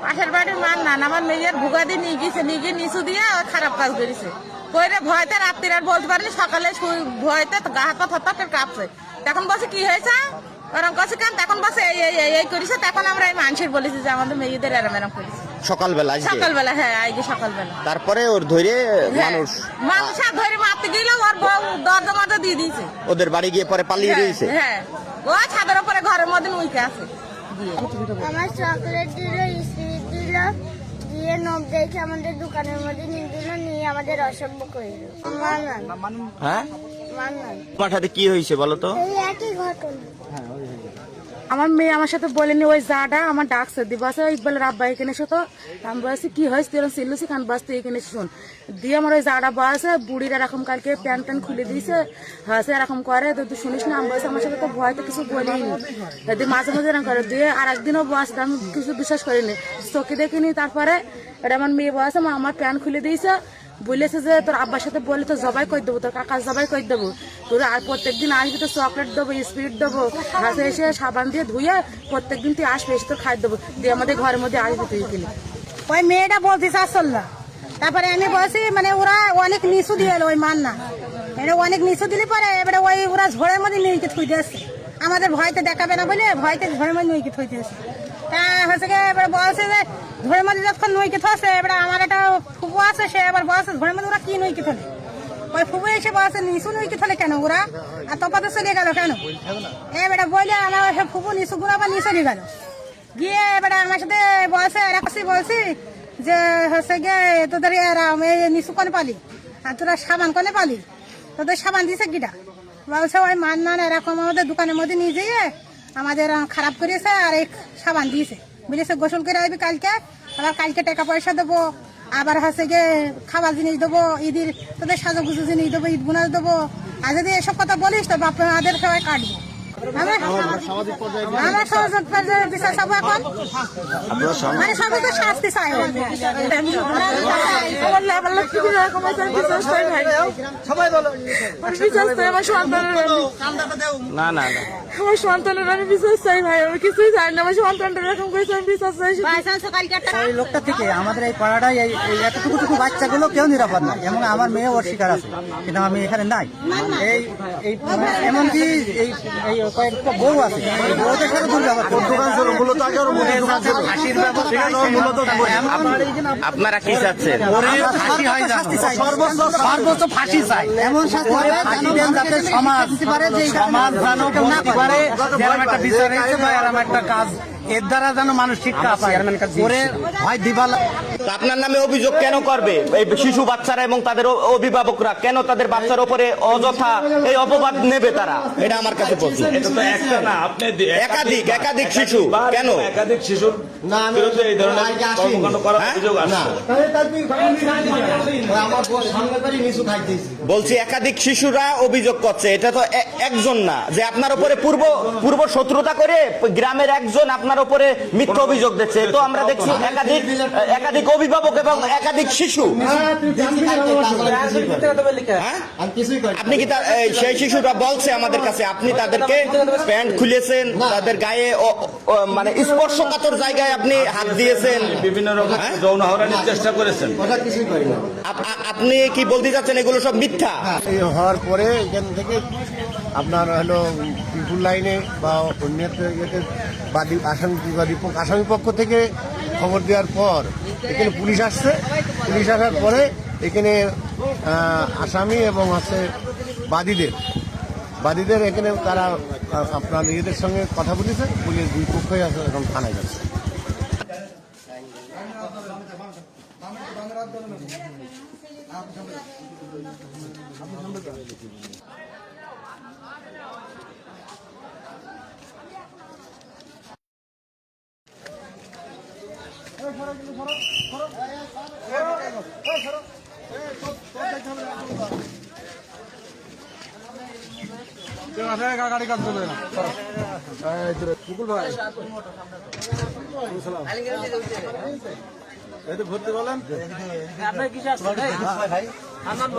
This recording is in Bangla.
পাশের বাড়ির মান না, আমার মেয়ের ভুগা দিয়ে নিয়ে গিয়েছে, নিয়ে গিয়ে নিচু দিয়ে খারাপ কাজ করেছে। কইরে ভয়তে রাত্রির আর বলতে পারিনি, সকালে ভয়তে গা হাত থরথর কাঁপছে। তখন বলছে কি হয়েছে, ওরকম কাছে কেন, তখন বলছে এই করেছে। তখন আমরা এই মানুষের বলেছি যে আমাদের মেয়েদের এরম এরম করেছে। সকালবেলা হ্যাঁ, আজকে সকালবেলা। তারপরে ওর ধরে মানুষ ধরে মারতে গেল, ওর বউ দরজা মরজা দিয়ে দিয়েছে। ওদের বাড়ি গিয়ে পরে পালিয়ে রয়েছে। হ্যাঁ, ও ছাদের উপরে ঘরের মধ্যে উইকে আছে। আমার চকলেট দিল, স্পিরিট দিল, দিয়ে নখ দেখে আমাদের দোকানের মধ্যে নিয়ে দিল, নিয়ে আমাদের অসভ্য করে দিল। হ্যাঁ, তোমার সাথে কি হয়েছে বলো তো? এই একই ঘটনা। আমার মেয়ে আমার সাথে বলেনি, ওই জাটা আমার ডাকছে দিবাসে ইকবালের আব্বা এখানে এসে। তো আমি বলছি কি হয়েছে, তুই সিল্লুসি খান বাস, তুই এখানে শোন দিয়ে আমার ওই জাটা বসে বুড়ির এরকম কালকে প্যান্ট ট্যান্ট খুলে দিয়েছে, হাসে এরকম করে। তো তুই শুনিস না, আমি বলছি আমার সাথে তো ভয় তো কিছু বলিনি, দিয়ে মাঝে মাঝে এরকম করে দিয়ে। আর একদিনও বস আমি কিছু বিশ্বাস করিনি, চোখে দেখিনি। তারপরে এটা আমার মেয়ে বসে আমার প্যান্ট খুলে দিয়েছে, বলেছে যে তোর আব্বার সাথে বলে তো জবাই করে দেবো, তোর কাকা জবাই করে দেবো, তোর আর প্রত্যেকদিন আসবি, তো চকলেট দেবো, স্পিরিট দেবো, হাসে এসে সাবান দিয়ে ধুয়ে প্রত্যেকদিন তুই আসবি, এসে তোর খাই দেবো, দিয়ে আমাদের ঘরের মধ্যে আসবি তুই কিনে। ওই মেয়েটা বলতেছে আসল। তারপরে আমি বলছি মানে ওরা অনেক নিচু দিয়ে এলো, ওই মান না এটা অনেক নিচু দিলে পরে এবারে ওই ওরা ঝোড়ের মধ্যে নিয়ে থুই দিয়েছে, আমাদের ভয়তে দেখাবে না বলে ভয়তে ঝোড়ের মধ্যে নিয়ে থুই দিয়েছে। তা হচ্ছে গিয়ে এবারে বলছে যে ঝোড়ের মধ্যে যখন নইকে থসে, এবারে আমার একটা ফুপু আছে, সে এবার বলছে ঝোড়ের মধ্যে ওরা কি নইকে থলে। ওই ফুপু এসে বলছে নিচু নইকে থলে কেন ওরা, আর তপাতে চলে গেল কেন। এবারে বলে আমার ফুপু নিচু গুলো আবার নিচে নিয়ে গেল, গিয়ে এবারে আমার সাথে বলছে বলছি যে হচ্ছে গিয়ে তোদের নিচু কনে পালি আর তোরা সাবান কনে পালি, তোদের সাবান দিছে কিটা। বলছে ওই মান এরকম আমাদের দোকানের মধ্যে নিয়ে যেয়ে আমাদের খারাপ করেছে, আর এই সাবান দিয়েছে, বলেছে গোসল করে আসবি কালকে, আবার কালকে টাকা পয়সা দেবো, আবার হচ্ছে গিয়ে খাবার জিনিস দেবো, ঈদের তোদের সাজুগুজু জিনিস দেবো, ঈদ বোনাস দেবো। আর যদি এসব কথা বলিস তো আপনাদের সবাই কাটবো। আমার সহযোগ বিচার সব এখন মানে সবাই তো শাস্তি চাই। না না না, আমার সন্তানের আমি বিশ্বাস চাই ভাই, আমি কিছুই চাই না, আমার সন্তানটা এরকম করেছে আমি বিশ্বাস চাই। এই লোকটা থেকে আমাদের এই পাড়াটাই এই এতটুকু বাচ্চাগুলো কেউ নিরাপদ নাই, এবং আমার মেয়ে ওর শিকার আছে, কিন্তু আমি এখানে নাই। এই এমনকি এই কয়েকটা বউ আছে, বউদের সাথে আপনারা কি চাচ্ছেন? সর্বোচ্চ ফাঁসি চাই, এমন শাস্তি হবে যাতে সমাজ একটা বিচার হয়েছে বা এরকম একটা কাজ এর দ্বারা যেন মানুষ শিক্ষা পায়। হয় দিবালা। আপনার নামে অভিযোগ কেন করবে এই শিশু বাচ্চারা এবং তাদের অভিভাবকরা? কেন তাদের বাচ্চার উপরে অযথা এই অপবাদ নেবে তারা? এটা আমার কাছে প্রশ্ন। একাধিক শিশু, কেন একাধিক শিশুর বিরুদ্ধে এই ধরনের কর্মকাণ্ড করার অভিযোগ আসছে? বলছি একাধিক শিশুরা অভিযোগ করছে, এটা তো একজন না যে আপনার উপরে পূর্ব শত্রুতা করে গ্রামের একজন আপনার উপরে মিথ্যা অভিযোগ দিচ্ছে। তো আমরা দেখছি একাধিক অভিভাবক এবং একাধিক শিশু। আপনি কি সেই শিশুরা বলছে আমাদের কাছে আপনি তাদেরকে প্যান্ট খুলেছেন, তাদের গায়ে মানে স্পর্শকাতর জায়গায় আপনি হাত দিয়েছেন, বিভিন্ন রকম যৌন হয়রানির চেষ্টা করেছেন। আপনি কি বলতে চাচ্ছেন এগুলো সব মিথ্যা? হওয়ার পরে এখান থেকে আপনার হলো পিপুল লাইনে বা অন্য আসামি পক্ষ থেকে খবর দেওয়ার পর এখানে পুলিশ আসছে। পুলিশ আসার পরে এখানে আসামি এবং আছে বাদীদের এখানে তারা আপনার নিজেদের সঙ্গে কথা বলেছে, পুলিশ দুই পক্ষই আছে, এখন থানায় যাচ্ছে। গাড়ি কাজ করবে না ভাই, এই তো ভর্তি বলেন আপনার কি ভাই আমাদের